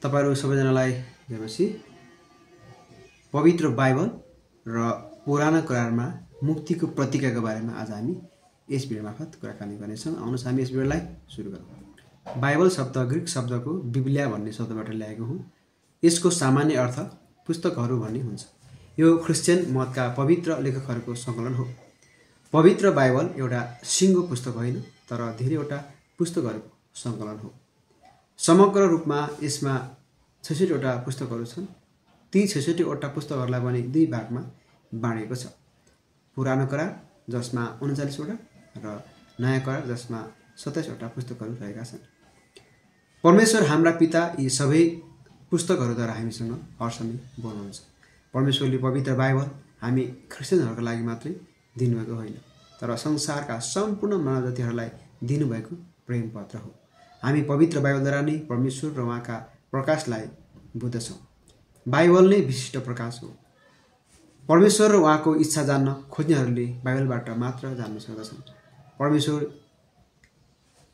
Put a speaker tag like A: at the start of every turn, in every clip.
A: तपाईहरु सबैजनालाई हेर्नुसी पवित्र बाइबल र पुरानो करारमा मुक्तिको प्रतीकको बारेमा आज हामी यस भिडियो मार्फत कुराकानी गर्नेछौं। आउनुहोस् हामी यस भिडियोलाई सुरु गरौँ। बाइबल शब्द ग्रीक शब्दको बिब्लिया भन्ने शब्दबाट ल्याएको हो। यसको सामान्य अर्थ पुस्तकहरू भन्ने हुन्छ। यो क्रिश्चियन मतका पवित्र लेखकहरूको संकलन हो। पवित्र बाइबल एउटा सिंगो पुस्तक होइन, तर धेरैवटा पुस्तकहरूको संकलन हो। समग्र रूपमा यसमा 66 वटा पुस्तकहरू छन्। ती 66 वटा पुस्तकहरूलाई पनि दुई भागमा बाँडिएको छ। पुरानो करार जसमा 39 वटा र नयाँ करार जसमा 27 वटा पुस्तकहरू रहेका छन्। परमेश्वर हाम्रा पिता यी सबै पुस्तकहरूद्वारा हामीसँग हरसमय बोल्नुहुन्छ। परमेश्वरले पवित्र बाइबल हामी क्रिश्चियनहरूको लागि मात्रै दिनुभएको होइन, तर संसारका सम्पूर्ण मानव जातिहरूलाई दिनुभएको प्रेम पत्र हो। हामी पवित्र बाइबलद्वारा नै परमेश्वर र उहाँका प्रकाशलाई बुझ्दछौँ। बाइबल नै विशिष्ट प्रकाश हो। परमेश्वर र उहाँको इच्छा जान्न खोज्नेहरूले बाइबलबाट मात्र जान्न सक्दछन्। परमेश्वर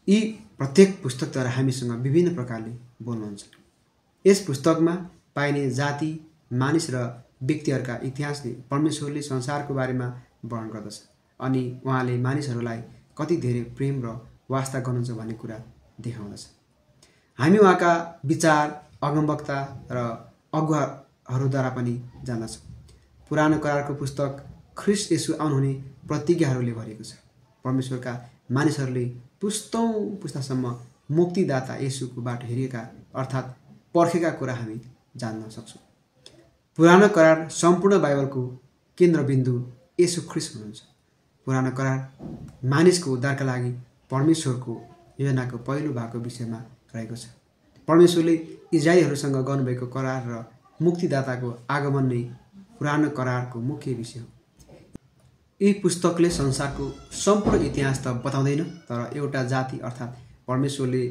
A: यी प्रत्येक पुस्तकद्वारा हामीसँग विभिन्न प्रकारले बोल्नुहुन्छ। यस पुस्तकमा पाइने जाति, मानिस र व्यक्तिहरूका इतिहासले परमेश्वरले संसारको बारेमा वर्णन गर्दछ अनि उहाँले मानिसहरूलाई कति धेरै प्रेम र वास्ता गर्नुहुन्छ भन्ने कुरा देखाउँदछ। हामी उहाँका विचार, अगमवक्ता र अगुवाहरूद्वारा पनि जान्दछौँ। पुरानो करारको पुस्तक ख्रीष्ट येशू आउनुहुने प्रतिज्ञाहरूले भरिएको छ। परमेश्वरका मानिसहरूले पुस्तौं पुस्तासम्म मुक्तिदाता येशूको बाटो हेरेका अर्थात् पर्खेका कुरा हामी जान्न सक्छौँ। पुरानो करार सम्पूर्ण बाइबलको केन्द्रबिन्दु येशू ख्रीष्ट हुनुहुन्छ। पुरानो करार मानिसको उद्धारका लागि परमेश्वरको योजनाको पहिलो भागको विषयमा रहेको छ। परमेश्वरले इजरायलीहरूसँग गर्नुभएको करार र मुक्तिदाताको आगमन नै पुरानो करारको मुख्य विषय हो। यी पुस्तकले संसारको सम्पूर्ण इतिहास त बताउँदैन, तर एउटा जाति अर्थात् परमेश्वरले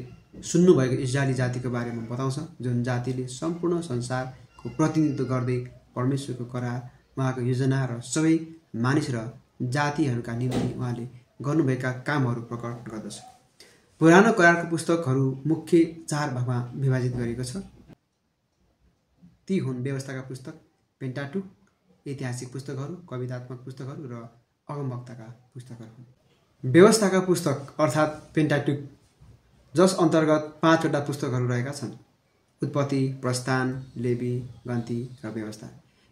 A: सुन्नुभएको इजरायली जातिको बारेमा बताउँछ, जुन जातिले सम्पूर्ण संसारको प्रतिनिधित्व गर्दै परमेश्वरको करार, उहाँको योजना र सबै मानिस र जातिहरूका निम्ति उहाँले गर्नुभएका कामहरू प्रकट गर्दछ। पुरानो करारको पुस्तकहरू मुख्य 4 भागमा विभाजित गरिएको छ। ती हुन् व्यवस्थाका पुस्तक, पेन्टाटुक, ऐतिहासिक पुस्तकहरू, कवितात्मक पुस्तकहरू र अगमवक्ताका पुस्तकहरू हुन्। व्यवस्थाका पुस्तक अर्थात् पेन्टाटुक, जस अन्तर्गत 5 वटा पुस्तकहरू रहेका छन्: उत्पत्ति, प्रस्थान, लेवी, गन्ती र व्यवस्था।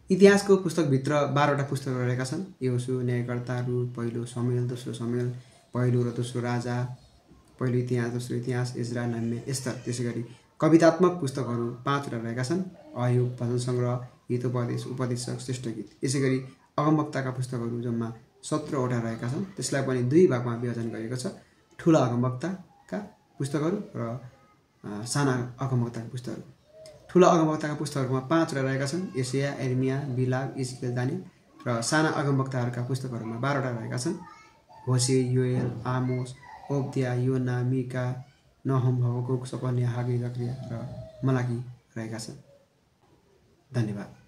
A: इतिहासको पुस्तकभित्र 12 वटा पुस्तकहरू रहेका छन्: यहोशू, न्यायकर्ता, रुथ, पहिलो शमूएल, दोस्रो शमूएल, पहिलो र दोस्रो राजा, पहिलो इतिहास, दोस्रो इतिहास, एज्रा, नहम्या, एस्तर। त्यसैगरी कवितात्मक पुस्तकहरू 5 वटा रहेका छन्: अय्युब, भजन सङ्ग्रह, हितोपदेश, उपदेशक, श्रेष्ठ गीत। यसैगरी अगमवक्ताका पुस्तकहरू जम्मा 17 वटा रहेका छन्। त्यसलाई पनि 2 भागमा विभाजन गरिएको छ: ठुला अगमवक्ताका पुस्तकहरू र साना अगमवक्ताका पुस्तकहरू। ठुला अगमवक्ताका पुस्तकहरूमा 5 वटा रहेका छन्: यशाया, यिर्मया, बिलाग, इजकियल, दानियल। र साना अगमवक्ताहरूका पुस्तकहरूमा 12 वटा रहेका छन्: होशे, योएल, आमोस, ओबद्या, योना, मिका, नहुम, हबकुक, सपन्या, हागे, जकरिया र मलाकी रहेका छन्। धन्यवाद।